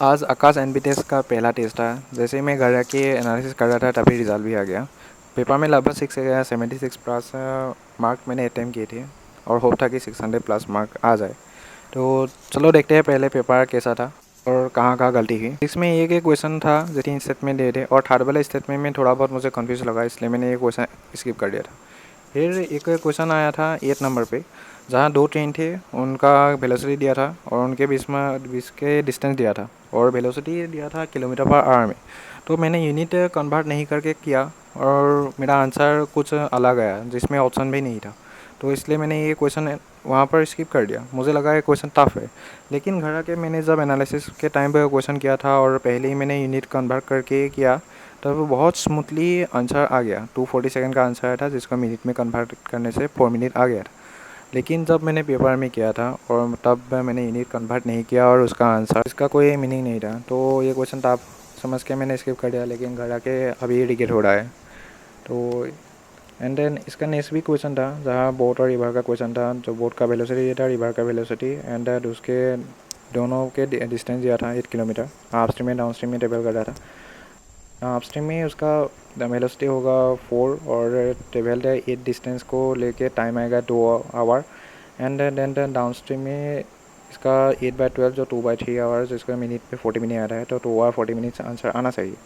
आज आकाश एनबीटीएस का पहला टेस्ट था। जैसे ही मैं घर आके एनालिसिस कर रहा था तभी रिजल्ट भी आ गया। पेपर में लगभग 76 प्लस मार्क मैंने अटैम्प्ट किए थे और होप था कि 600 प्लस मार्क आ जाए। तो चलो देखते हैं पहले पेपर कैसा था और कहाँ कहाँ गलती हुई। इसमें एक एक क्वेश्चन था जो 3 स्टेटमेंट दिए थे और थर्ड वाले स्टेटमेंट में थोड़ा बहुत मुझे कन्फ्यूज लगा, इसलिए मैंने ये क्वेश्चन स्किप कर दिया था। फिर एक क्वेश्चन आया था 8 नंबर पे, जहाँ दो ट्रेन थे, उनका वेलोसिटी दिया था और उनके बीच के डिस्टेंस दिया था और वेलोसिटी दिया था किलोमीटर पर आवर में। तो मैंने यूनिट कन्वर्ट नहीं करके किया और मेरा आंसर कुछ अलग आया जिसमें ऑप्शन भी नहीं था। तो इसलिए मैंने ये क्वेश्चन वहाँ पर स्किप कर दिया। मुझे लगा ये क्वेश्चन टफ है, लेकिन घर आके मैंने जब एनालिसिस के टाइम पर क्वेश्चन किया था और पहले ही मैंने यूनिट कन्वर्ट करके किया, तब बहुत स्मूथली आंसर आ गया। 240 सेकंड का आंसर आया था जिसको मिनट में कन्वर्ट करने से 4 मिनट आ गया था। लेकिन जब मैंने पेपर में किया था और तब मैंने यूनिट कन्वर्ट नहीं किया और उसका आंसर इसका कोई मीनिंग नहीं था। तो ये क्वेश्चन था, आप समझ के मैंने स्किप कर दिया, लेकिन घर आके अभी रिग्रेट हो रहा है। तो एंड देन इसका नेक्स्ट भी क्वेश्चन था जहाँ बोट और रिवर का क्वेश्चन था। जो बोट का वेलोसिटी दिया था, रिवर का वेलोसिटी, एंड उसके दोनों के डिस्टेंस दिया था 8 किलोमीटर। अप स्ट्रीम में डाउन स्ट्रीम में ट्रेवल कर रहा था। अप स्ट्रीम में उसका वेलोसिटी होगा 4 और ट्रेवल 8 डिस्टेंस को लेके टाइम आएगा 2 hour. And then downstream में इसका 8/12 जो 2/3 आवर्स, इसका मिनट पे 40 मिनट आ रहा है, तो 2 आवर 40 मिनट आंसर आना चाहिए।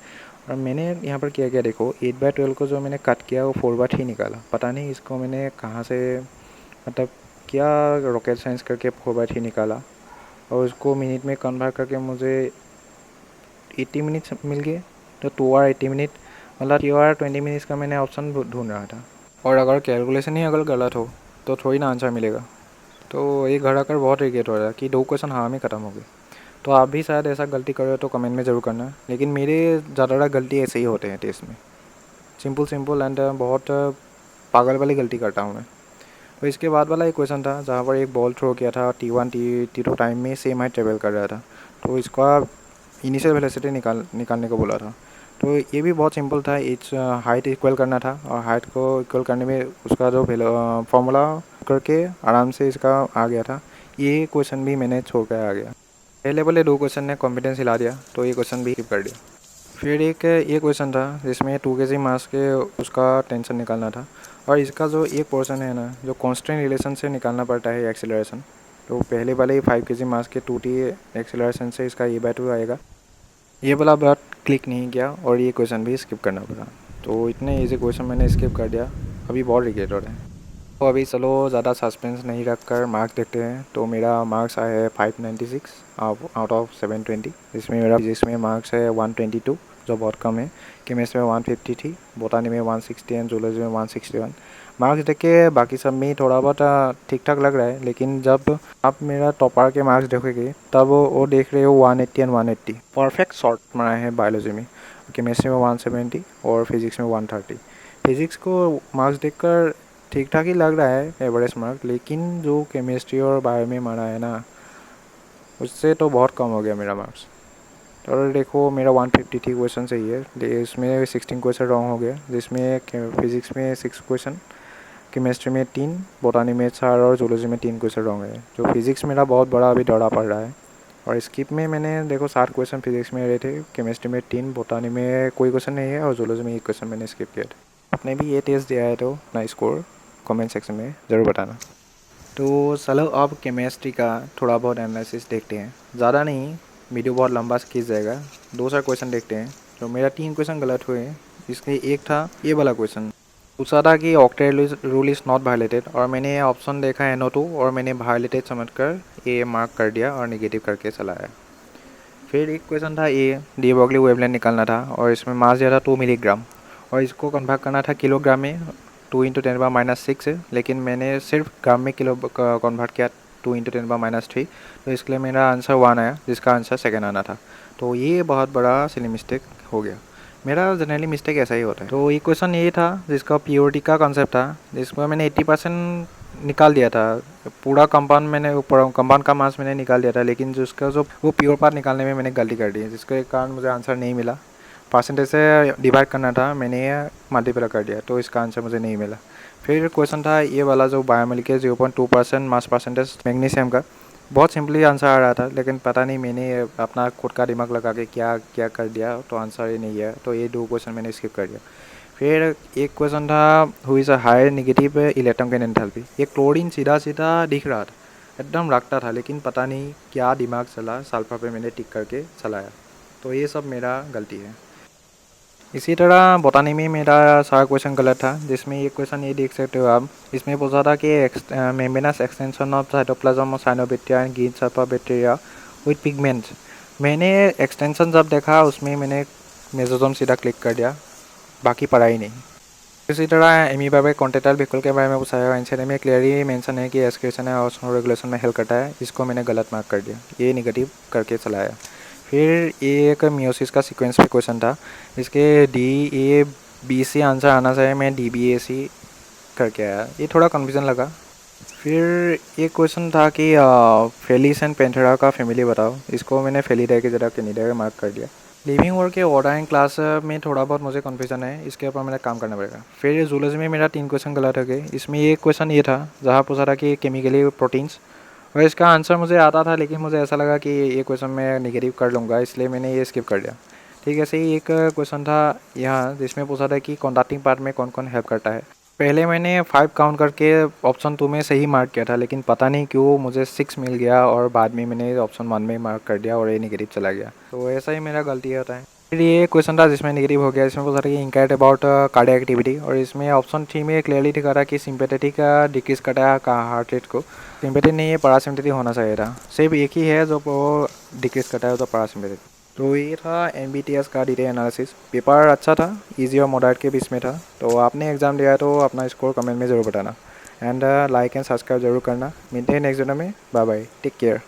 और मैंने यहाँ पर किया गया, देखो 8/12 को जो मैंने कट किया वो 4/3 निकाला। पता नहीं इसको मैंने कहाँ से, मतलब क्या रॉकेट साइंस करके 4/3 निकाला और उसको मिनट में कन्वर्ट करके मुझे 80 मिनट्स मिल गए। तो 2 आवर 80 मिनट, मतलब 2 आवर 20 मिनट्स का मैंने ऑप्शन ढूंढ रहा था। और अगर कैलकुलेशन ही अगर गलत हो तो थोड़ी ना आंसर मिलेगा। तो ये घर आकर बहुत रिग्रेट हो रहा है कि 2 क्वेश्चन हाँ में ख़त्म हो गए। तो आप भी शायद ऐसा गलती करो तो कमेंट में ज़रूर करना, लेकिन मेरे ज़्यादातर गलती ऐसे ही होते हैं टेस्ट में। सिंपल एंड बहुत पागल वाली गलती करता हूँ मैं। तो इसके बाद वाला एक क्वेश्चन था जहाँ पर एक बॉल थ्रो किया था, T1 T2 टाइम में सेम हाइट ट्रेवल कर रहा था। तो इसका इनिशियल वेलोसिटी निकालने को बोला था। तो ये भी बहुत सिंपल था। इच हाइट इक्वल करना था और हाइट को इक्वल करने में उसका जो फॉर्मूला करके आराम से इसका आ गया था। ये क्वेश्चन भी मैंने छोड़ कर आ गया। पहले वाले 2 क्वेश्चन ने कॉन्फिडेंस हिला दिया, तो ये क्वेश्चन भी स्किप कर दिया। फिर एक ये क्वेश्चन था जिसमें 2 kg मास के उसका टेंशन निकालना था। और इसका जो एक पोर्शन है ना, जो कांस्टेंट रिलेशन से निकालना पड़ता है एक्सेलरेशन। तो पहले वाले ही 5 kg मास के 2t एक्सेलरेशन से इसका E/2 आएगा। ये वाला बात क्लिक नहीं किया और ये क्वेश्चन भी स्किप करना पड़ा। तो इतने इजी क्वेश्चन मैंने स्किप कर दिया, अभी बहुत रिग्रेट हो रहा है। तो अभी चलो ज़्यादा सस्पेंस नहीं रख कर मार्क्स देखते हैं। तो मेरा मार्क्स आया है 596 आउट ऑफ 720, जिसमें मेरा फिजिक्स में मार्क्स है 122 जो बहुत कम है। केमिस्ट्री में 153, बोटानी में 160 एंड जूलॉजी में 161। मार्क्स देख के बाकी सब में थोड़ा बहुत ठीक ठाक लग रहा है, लेकिन जब आप मेरा टॉपर के मार्क्स देखोगे तब वो देख रहे हो 180 एंड 180 परफेक्ट शॉर्ट मारा है बायोलॉजी में। केमिस्ट्री में 170 और फिजिक्स में 130। फिजिक्स को मार्क्स देखकर ठीक ठाक ही लग रहा है एवरेज मार्क, लेकिन जो केमिस्ट्री और बायो में मारा है ना, उससे तो बहुत कम हो गया मेरा मार्क्स। और देखो मेरा 153 क्वेश्चन सही है, इसमें 16 क्वेश्चन रॉन्ग हो गया, जिसमें फिजिक्स में 6 क्वेश्चन, केमिस्ट्री में 3, बोटानी में 4 और जूलॉजी में 3 क्वेश्चन रॉन्ग है। जो फिजिक्स मेरा बहुत बड़ा अभी दौड़ा पड़ रहा है। और स्किप में मैंने देखो 7 क्वेश्चन फिजिक्स में रहे थे, केमिस्ट्री में 3, बोटानी में कोई क्वेश्चन नहीं है और जूलॉजी में 1 क्वेश्चन मैंने स्किप किया था। आपने भी ये टेस्ट दिया है तो अपना स्कोर कमेंट सेक्शन में ज़रूर बताना। तो चलो अब केमिस्ट्री का थोड़ा बहुत एनालिसिस देखते हैं। ज़्यादा नहीं, वीडियो बहुत लंबा खींच जाएगा। 2 क्वेश्चन देखते हैं। तो मेरा 3 क्वेश्चन गलत हुए। इसके एक था ये वाला क्वेश्चन, पूछा था कि octet rule is not violated, और मैंने ऑप्शन देखा NO2 और मैंने वायलेटेड समझकर ये मार्क कर दिया और नेगेटिव करके चलाया। फिर एक क्वेश्चन था ये डी ब्रोगली वेवलेंथ निकालना था और इसमें मास दिया था 2 मिलीग्राम और इसको कन्वर्ट करना था किलोग्राम में 2 × 10⁻⁶, लेकिन मैंने सिर्फ ग्राम में किलो कन्वर्ट किया 2 × 10⁻3। तो इसके लिए मेरा आंसर 1 आया, जिसका आंसर सेकेंड आना था। तो ये बहुत बड़ा सिली मिस्टेक हो गया। मेरा जनरली मिस्टेक ऐसा ही होता है। तो ये क्वेश्चन ये था जिसका प्योरिटी का कॉन्सेप्ट था, जिसमें मैंने 80% निकाल दिया था। पूरा कंपाउंड मैंने कंपाउंड का मास मैंने निकाल दिया था, लेकिन जिसका जो वो प्योर पार्ट निकालने में मैंने गलती कर दी, जिसके कारण मुझे आंसर नहीं मिला। परसेंटेज से डिवाइड करना था, मैंने मल्टीप्लाई कर दिया, तो इसका आंसर मुझे नहीं मिला। फिर क्वेश्चन था ये वाला जो बायोमोलिक्यूल 0.2% मास परसेंटेज मैग्नीशियम का, बहुत सिंपली आंसर आ रहा था, लेकिन पता नहीं मैंने अपना खुद का दिमाग लगा के क्या क्या कर दिया, तो आंसर ही नहीं है। तो ये 2 क्वेश्चन मैंने स्किप कर दिया। फिर एक क्वेश्चन था, who is a higher negative electron gain enthalpy. ये क्लोरीन सीधा सीधा दिख रहा था, एकदम रखता था, लेकिन पता नहीं क्या दिमाग चला, सल्फर पे मैंने टिक करके चलाया। तो ये सब मेरा गलती है। इसी तरह बोटानी में मेरा सारा क्वेश्चन गलत था, जिसमें ये क्वेश्चन ये देख सकते हो आप। इसमें पूछा था कि मेम्ब्रेनस एक्सटेंशन ऑफ साइटोप्लाज्म और cyanobacteria and green sulphur bacteria with pigments. मैंने एक्सटेंशन जब देखा उसमें मैंने मेसोजोम सीधा क्लिक कर दिया, बाकी पढ़ा ही नहीं। इसी तरह एमीबा कॉन्टेक्टाइल व्हीकल के बारे में पूछा है। आंसर में क्लियरली मेंशन है कि एस्क्रेशन है और रेगुलेशन में हेल्प करता है। इसको मैंने गलत मार्क कर दिया, ये नेगेटिव करके चलाया। फिर ये एक मियोसिस का सीक्वेंस पे क्वेश्चन था, इसके DABC आंसर आना चाहिए, मैं DBAC करके आया, ये थोड़ा कन्फ्यूज़न लगा। फिर एक क्वेश्चन था कि फेलिस एंड पेंथेरा का फैमिली बताओ। इसको मैंने फेलिडाई की जगह कैनिडाई मार्क कर दिया। लिविंग वर्क के ऑर्डर एंड क्लास में थोड़ा बहुत मुझे कन्फ्यूजन है, इसके ऊपर मेरा काम करना पड़ेगा। फिर जूलॉजी में मेरा 3 क्वेश्चन गलत हो गए। इसमें एक क्वेश्चन ये था जहाँ पूछा था कि केमिकली प्रोटीन्स, और इसका आंसर मुझे आता था, लेकिन मुझे ऐसा लगा कि ये क्वेश्चन मैं नेगेटिव कर लूँगा, इसलिए मैंने ये स्किप कर दिया। ठीक है, ऐसे ही एक क्वेश्चन था यहाँ जिसमें पूछा था कि कॉन्डक्टिंग पार्ट में कौन कौन हेल्प करता है। पहले मैंने 5 काउंट करके ऑप्शन 2 में सही मार्क किया था, लेकिन पता नहीं क्यों मुझे 6 मिल गया और बाद में मैंने ऑप्शन 1 में मार्क कर दिया और ये नेगेटिव चला गया। तो ऐसा ही मेरा गलती होता है। फिर ये क्वेश्चन था जिसमें नेगेटिव हो गया। इसमें पूछा था कि इंक्वायर्ड अबाउट कार्डियक एक्टिविटी, और इसमें ऑप्शन 3 में क्लियरली दिखा रहा कि सिंपैथेटिक डिक्रीज करता है हार्ट रेट को। सिंपैथेटिक नहीं, ये पैरासिम्पैथेटिक होना चाहिए था। सिर्फ एक ही है जो डिक्रीज करता है, तो पैरासिम्पैथेटिक। तो ये था MBTS का डिटेल एनालिसिस। पेपर अच्छा था, इजी और मॉडरेट के बीच में था। तो आपने एग्ज़ाम दिया है तो अपना स्कोर कमेंट में ज़रूर बताना, एंड लाइक एंड सब्सक्राइब जरूर करना। मिलते हैं नेक्स्ट वीडियो में। Bye bye, take care.